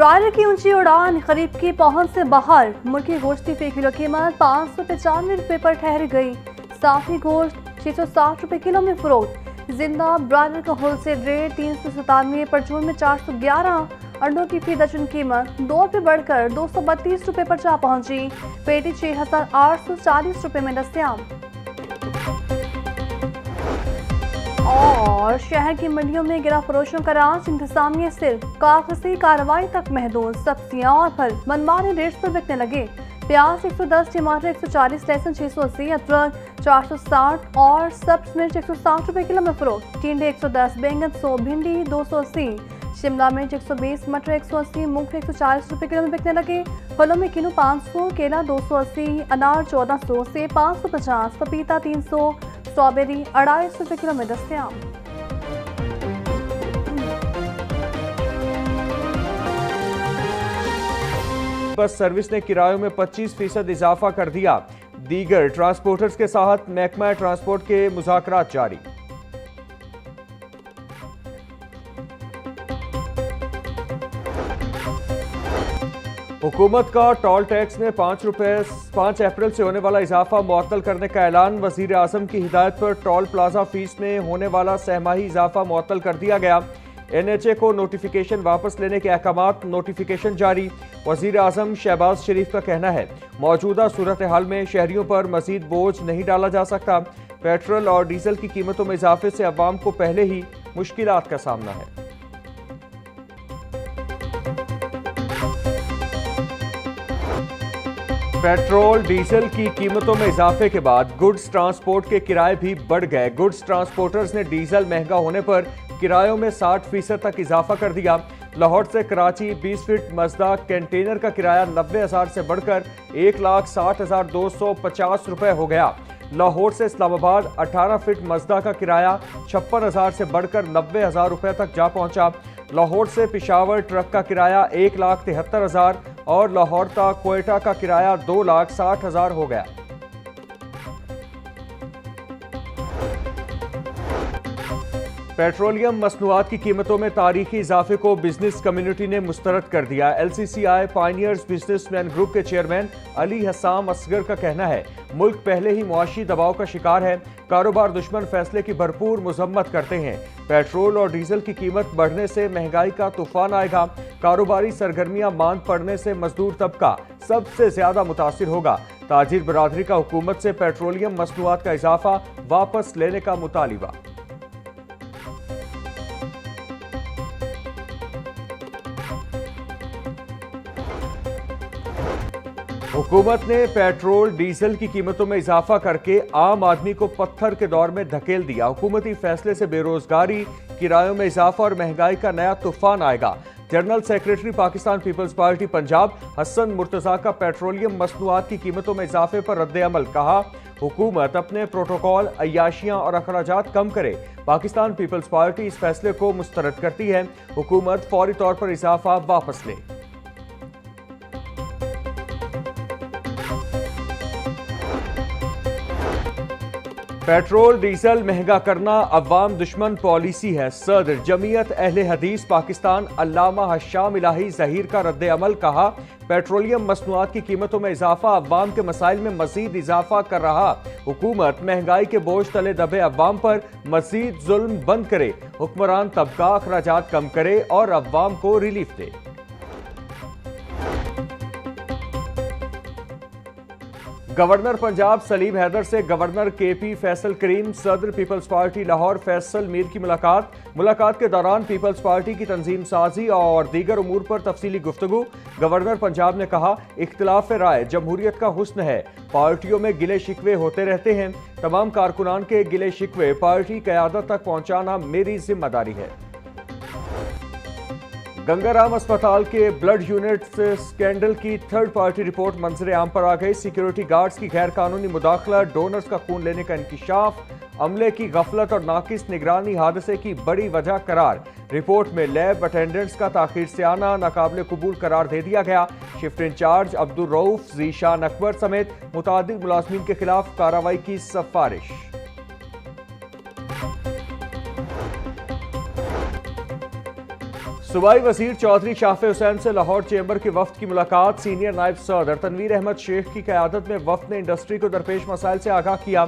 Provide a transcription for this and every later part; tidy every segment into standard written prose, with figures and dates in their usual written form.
Broiler की ऊंची उड़ान खरीद की पहुंच से बाहर। मुर्गी गोश्त की फी किलो कीमत 595 रुपये पर ठहर गई। साफी गोश्त 660 रुपये किलो में फरोख्त। जिंदा ब्रायलर का होलसेल रेट 397, परचून में 411। अंडों की फी दर्जन कीमत 2 रुपये बढ़कर 232 रुपये पर जा पहुंची। पेटी 6840 रुपये में दस्तयाब। और शहर की मंडियों में गिरा फरोशों का राज। इंतजामिया सिर्फ कागजी कार्रवाई तक महदूद। सब्जियां और फल मनमाने रेट्स पर बिकने लगे। प्याज 110, टमाटर 140, लहसुन 680, अदरक 460 और सब्ज मिर्च 160 रुपये किलो में फरोख्त। टिंडे 110, बैंगन 100, भिंडी 280, शिमला मिर्च 120, मटर 180, मूंगफली 140 रुपये किलो में बिकने लगे। फलों में किलो 500, केला 280, अनार 1400, सेब 550, पपीता 300, स्ट्रॉबेरी 250 रुपये किलो में दस्तयाब। बस सर्विस ने किरायों में 25% इजाफा कर दिया। दीगर ट्रांसपोर्टर्स के साथ महकमा ट्रांसपोर्ट के मुज़ाकरात जारी। हुकूमत का टोल टैक्स में 5 अप्रैल से होने वाला इजाफा मुअत्तल करने का ऐलान। वजीर आजम की हिदायत पर टोल प्लाजा फीस में होने वाला सहमाही इजाफा मुअत्तल कर दिया गया। NHA को नोटिफिकेशन वापस लेने के अहकामात। नोटिफिकेशन जारी। वजीर आजम शहबाज शरीफ का कहना है, मौजूदा सूरत हाल में शहरियों पर मजीद बोझ नहीं डाला जा सकता। पेट्रोल और डीजल की कीमतों में इजाफे से अवाम को पहले ही मुश्किलात का सामना है। पेट्रोल डीजल की कीमतों में इजाफे के बाद गुड्स ट्रांसपोर्ट के किराए भी बढ़ गए। गुड्स ट्रांसपोर्टर्स ने डीजल महंगा होने पर किरायों में 60% तक इजाफा कर दिया। लाहौर से कराची 20 फीट मजदा कंटेनर का किराया 90,000 से बढ़कर 1,60,250 रुपए हो गया। लाहौर से इस्लामाबाद 18 फीट मजदा का किराया 56,000 से बढ़कर 90,000 रुपए तक जा पहुंचा। लाहौर से पिशावर ट्रक का किराया 1,73,000 और लाहौर तक क्वेटा का किराया 2,60,000 हो गया। पेट्रोलियम मसनूआत की कीमतों में तारीखी इजाफे को बिजनेस कम्युनिटी ने मुस्तरद कर दिया। LCCI पायनियर्स बिजनेसमैन ग्रुप के चेयरमैन अली हसाम असगर का कहना है, मुल्क पहले ही मुआशी दबाव का शिकार है। कारोबार दुश्मन फैसले की भरपूर मजम्मत करते हैं। पेट्रोल और डीजल की कीमत बढ़ने से महंगाई का तूफान आएगा। कारोबारी सरगर्मियां मांद पड़ने से मजदूर तबका सबसे ज्यादा मुतासिर होगा। ताजिर बरादरी का हुकूमत से पेट्रोलियम मसनूआत का इजाफा वापस लेने का मुतालिबा। हुकूमत ने पेट्रोल डीजल की कीमतों में इजाफा करके आम आदमी को पत्थर के दौर में धकेल दिया। हुकूमती फैसले से बेरोजगारी, किरायों में इजाफा और महंगाई का नया तूफान आएगा। जनरल सेक्रेटरी पाकिस्तान पीपल्स पार्टी पंजाब हसन मुर्तजा का पेट्रोलियम मसनूआत की कीमतों में इजाफे पर रद्द अमल। कहा, हुकूमत अपने प्रोटोकॉल, अय्याशियां और अखराजात कम करे। पाकिस्तान पीपल्स पार्टी इस फैसले को मुस्तरद करती है। हुकूमत फौरी तौर पर इजाफा वापस ले। पेट्रोल डीजल महंगा करना अवाम दुश्मन पॉलिसी है। सदर जमीयत अहले हदीस पाकिस्तान अल्लामा हशाम इलाही जहीर का रद्द अमल। कहा, पेट्रोलियम मसनूआत की कीमतों में इजाफा अवाम के मसाइल में मजीद इजाफा कर रहा। हुकूमत महंगाई के बोझ तले दबे अवाम पर मजीद जुल्म बंद करे। हुक्मरान तबका अखराजात कम करे और अवाम को रिलीफ दे। गवर्नर पंजाब सलीम हैदर से गवर्नर KP फैसल करीम, सदर पीपल्स पार्टी लाहौर फैसल मीर की मुलाकात के दौरान पीपल्स पार्टी की तंजीम साजी और दीगर उमूर पर तफसीली गुफ्तगू। गवर्नर पंजाब ने कहा, इख्तिलाफ राय जमहूरियत का हुस्न है। पार्टियों में गिले शिकवे होते रहते हैं। तमाम कारकुनान के गिले शिकवे पार्टी क़यादत तक पहुंचाना मेरी जिम्मेदारी है। गंगाराम अस्पताल के ब्लड यूनिट स्कैंडल की थर्ड पार्टी रिपोर्ट मंजर आम पर आ गई। सिक्योरिटी गार्ड्स की गैर कानूनी मुदाखला, डोनर्स का खून लेने का इंकिशाफ, अमले की गफलत और नाकिस निगरानी हादसे की बड़ी वजह करार। रिपोर्ट में लैब अटेंडेंट्स का ताखीर से आना नाकाबिले कबूल करार दे दिया गया। शिफ्ट इंचार्ज अब्दुल रऊफ, जीशान अकबर समेत मुतादिद मुलाजमीन के खिलाफ कार्रवाई की सिफारिश। सूबाई वजीर चौधरी शाफे हुसैन से लाहौर चेंबर के वफ्द की मुलाकात। सीनियर नायब सदर तनवीर अहमद शेख की क़यादत में वफ्द ने इंडस्ट्री को दरपेश मसाइल से आगाह किया।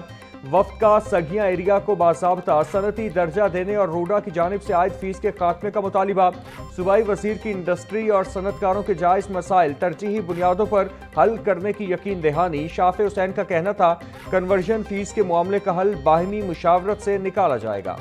वफ्द का सगिया एरिया को बाज़ाब्ता सनती दर्जा देने और रूडा की जानिब से आयद फीस के खात्मे का मुतालिबा। सूबाई वजीर की इंडस्ट्री और सनतकारों के जायज़ मसाइल तरजीही बुनियादों पर हल करने की यकीन दहानी। शाफे हुसैन का कहना था कन्वर्जन फीस के मामले का हल बाहिमी मुशावरत से निकाला जाएगा।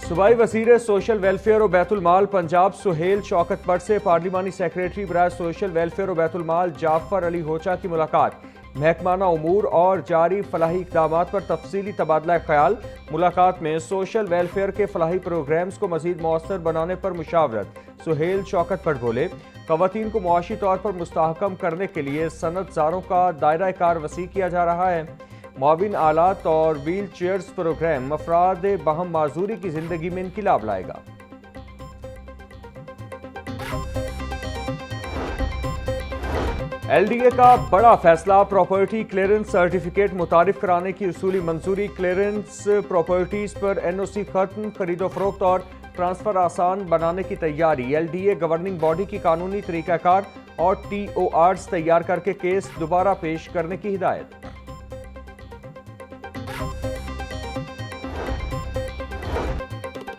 सूबाई वजीर सोशल वेलफेयर और बैतुल माल पंजाब सुहेल शौकत बट से पार्लिमानी सेक्रेटरी बराए सोशल वेलफेयर और बैतुल माल जाफर अली होचा की मुलाकात। महकमाना उमूर और जारी फलाही इक़दामात पर तफसीली तबादला ख्याल। मुलाकात में सोशल वेलफेयर के फलाही प्रोग्राम्स को मजीद मौसर बनाने पर मुशावरत। सुहेल शौकत बट बोले ख़वातीन को मुआशी तौर पर मुस्तहकम करने के लिए सनतजारों का दायरा कार वसी किया जा रहा है। मुआविन आलात और व्हील चेयर्स प्रोग्राम अफराद बहम माजूरी की जिंदगी में इनकलाब लाएगा। LDA का बड़ा फैसला, प्रॉपर्टी क्लियरेंस सर्टिफिकेट मुतारिफ कराने की उसूली मंजूरी। क्लियरेंस प्रॉपर्टीज पर NOC खत्म, खरीदो फरोख्त और ट्रांसफर आसान बनाने की तैयारी। LDA गवर्निंग बॉडी की कानूनी तरीकाकार और TORs तैयार करके केस दोबारा पेश करने की हिदायत।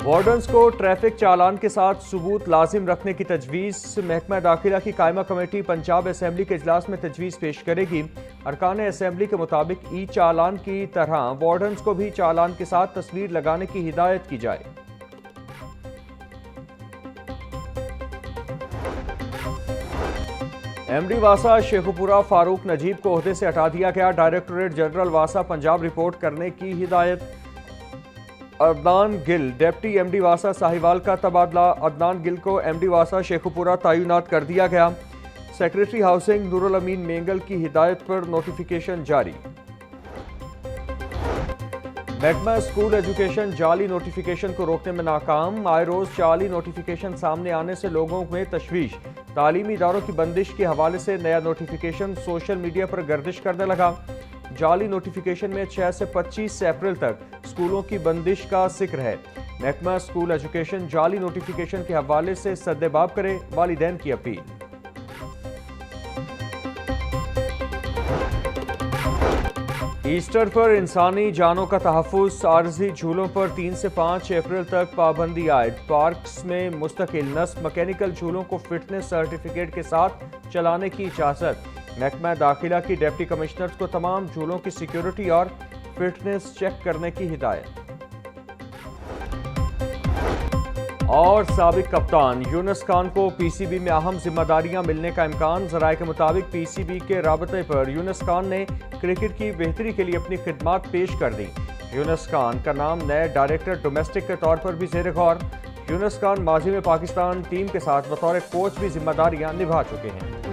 वार्डन्स को ट्रैफिक चालान के साथ सबूत लाजिम रखने की तजवीज़। महकमा दाखिला की कायमा कमेटी पंजाब असम्बली के इजलास में तजवीज़ पेश करेगी। अरकान असम्बली के मुताबिक ई चालान की तरह वार्डन्स को भी चालान के साथ तस्वीर लगाने की हिदायत की जाए। MD वासा शेखुपुरा फारूक नजीब को ओहदे से हटा दिया गया। डायरेक्टोरेट जनरल वासा पंजाब रिपोर्ट करने की हिदायत। अदनान गिल डिप्टी MD वासा साहिवाल का तबादला। अदनान गिल को MD वासा शेखुपुरा तैनात कर दिया गया। सेक्रेटरी हाउसिंग नूरुल अमीन मेंगल की हिदायत पर नोटिफिकेशन जारी। महकमा स्कूल एजुकेशन जाली नोटिफिकेशन को रोकने में नाकाम। आए रोज जाली नोटिफिकेशन सामने आने से लोगों में तशवीश। तालीमी इदारों की बंदिश के हवाले से नया नोटिफिकेशन सोशल मीडिया पर गर्दिश करने लगा। जाली नोटिफिकेशन में 6 से 25 अप्रैल तक स्कूलों की बंदिश का जिक्र है। महकमा स्कूल एजुकेशन जाली नोटिफिकेशन के हवाले से सद्देबाब करे, वालिदैन की अपील। ईस्टर पर इंसानी जानों का तहफ़्फ़ुज़। आरजी झूलों पर 3 से 5 अप्रैल तक पाबंदी आयद। पार्क्स में मुस्तकिल नस्ब मैकेनिकल झूलों को फिटनेस सर्टिफिकेट के साथ चलाने की इजाज़त। महकमा दाखिला की डिप्टी कमिश्नर्स को तमाम झूलों की सिक्योरिटी और फिटनेस चेक करने की हिदायत। और साबिक कप्तान यूनुस खान को PCB में अहम जिम्मेदारियां मिलने का इम्कान। ज़राए के मुताबिक PCB के राबते पर यूनुस खान ने क्रिकेट की बेहतरी के लिए अपनी खिदमात पेश कर दी। यूनुस खान का नाम नए डायरेक्टर डोमेस्टिक के तौर पर भी ज़ेर गौर। यूनुस खान माजी में पाकिस्तान टीम के साथ बतौर कोच भी जिम्मेदारियां निभा चुके हैं।